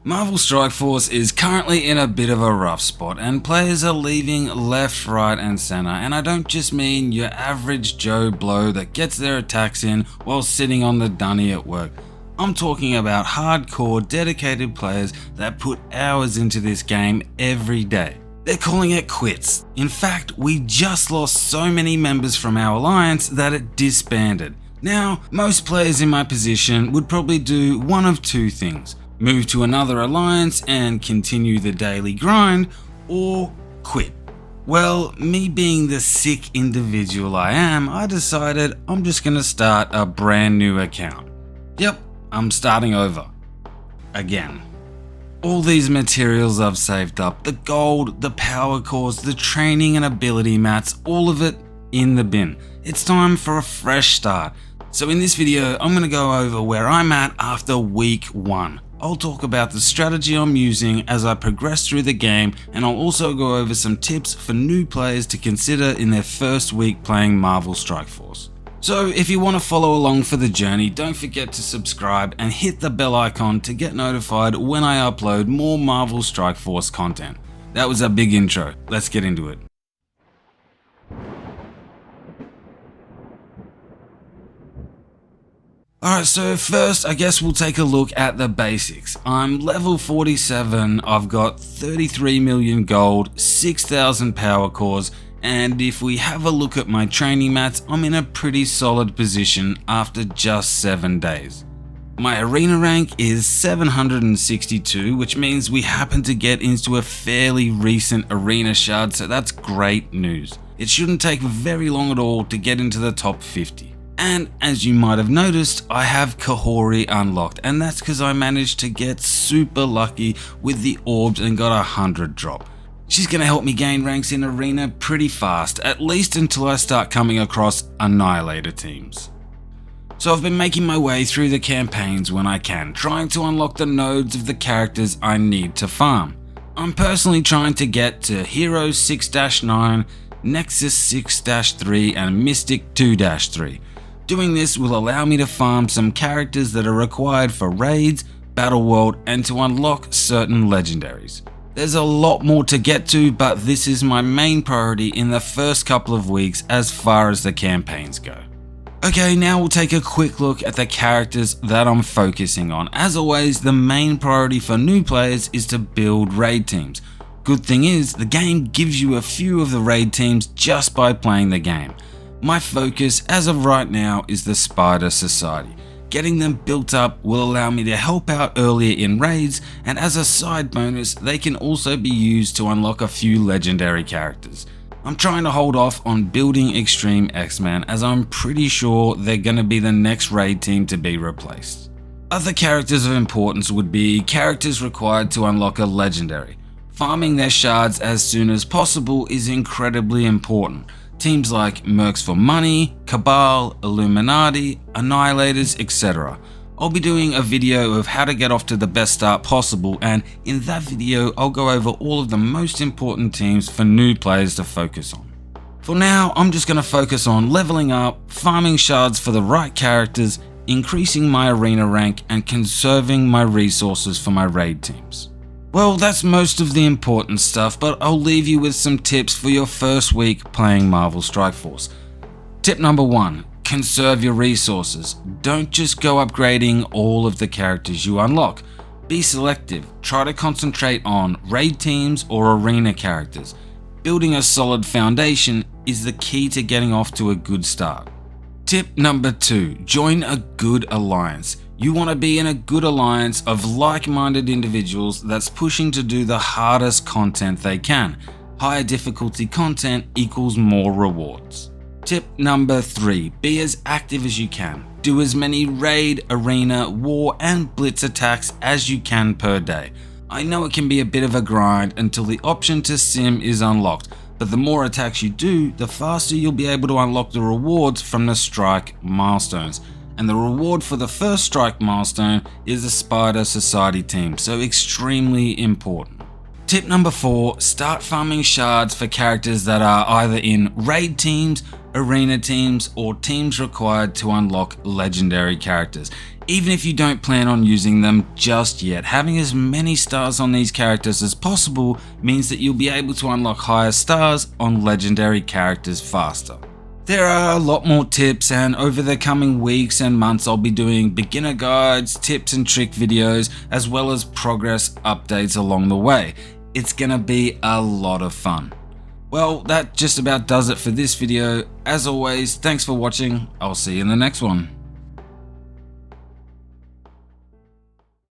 Marvel Strike Force is currently in a bit of a rough spot and players are leaving left, right and center, and I don't just mean your average Joe Blow that gets their attacks in while sitting on the dunny at work. I'm talking about hardcore dedicated players that put hours into this game every day. They're calling it quits. In fact, we just lost so many members from our alliance that it disbanded. Now, most players in my position would probably do one of two things: move to another alliance and continue the daily grind, or quit. Well, me being the sick individual I am, I decided I'm just gonna start a brand new account. Yep, I'm starting over. Again. All these materials I've saved up, the gold, the power cores, the training and ability mats, all of it in the bin. It's time for a fresh start. So in this video, I'm gonna go over where I'm at after week 1. I'll talk about the strategy I'm using as I progress through the game, and I'll also go over some tips for new players to consider in their first week playing Marvel Strike Force. So if you want to follow along for the journey, don't forget to subscribe and hit the bell icon to get notified when I upload more Marvel Strike Force content. That was a big intro, let's get into it. Alright, so first I guess we'll take a look at the basics. I'm level 47, I've got 33 million gold, 6,000 power cores, and if we have a look at my training mats, I'm in a pretty solid position after just 7 days. My arena rank is 762, which means we happen to get into a fairly recent arena shard, so that's great news. It shouldn't take very long at all to get into the top 50. And as you might have noticed, I have Kahori unlocked, and that's because I managed to get super lucky with the orbs and got a 100 drop. She's going to help me gain ranks in arena pretty fast, at least until I start coming across Annihilator teams. So I've been making my way through the campaigns when I can, trying to unlock the nodes of the characters I need to farm. I'm personally trying to get to Hero 6-9, Nexus 6-3 and Mystic 2-3. Doing this will allow me to farm some characters that are required for raids, battle world, and to unlock certain legendaries. There's a lot more to get to, but this is my main priority in the first couple of weeks as far as the campaigns go. Okay, now we'll take a quick look at the characters that I'm focusing on. As always, the main priority for new players is to build raid teams. Good thing is, the game gives you a few of the raid teams just by playing the game. My focus as of right now is the Spider Society. Getting them built up will allow me to help out earlier in raids, and as a side bonus, they can also be used to unlock a few legendary characters. I'm trying to hold off on building Extreme X-Men as I'm pretty sure they're going to be the next raid team to be replaced. Other characters of importance would be characters required to unlock a legendary. Farming their shards as soon as possible is incredibly important. Teams like Mercs for Money, Cabal, Illuminati, Annihilators, etc. I'll be doing a video of how to get off to the best start possible, and in that video I'll go over all of the most important teams for new players to focus on. For now, I'm just going to focus on leveling up, farming shards for the right characters, increasing my arena rank, and conserving my resources for my raid teams. Well, that's most of the important stuff, but I'll leave you with some tips for your first week playing Marvel Strike Force. Tip number 1, conserve your resources. Don't just go upgrading all of the characters you unlock. Be selective, try to concentrate on raid teams or arena characters. Building a solid foundation is the key to getting off to a good start. Tip number 2, join a good alliance. You want to be in a good alliance of like-minded individuals that's pushing to do the hardest content they can. Higher difficulty content equals more rewards. Tip number 3, be as active as you can. Do as many raid, arena, war and blitz attacks as you can per day. I know it can be a bit of a grind until the option to sim is unlocked, but the more attacks you do, the faster you'll be able to unlock the rewards from the strike milestones. And the reward for the first strike milestone is the Spider Society team, so extremely important. Tip number 4, start farming shards for characters that are either in raid teams, arena teams, or teams required to unlock legendary characters. Even if you don't plan on using them just yet, having as many stars on these characters as possible means that you'll be able to unlock higher stars on legendary characters faster. There are a lot more tips, and over the coming weeks and months I'll be doing beginner guides, tips and trick videos, as well as progress updates along the way. It's gonna be a lot of fun. Well, that just about does it for this video. As always, thanks for watching. I'll see you in the next one.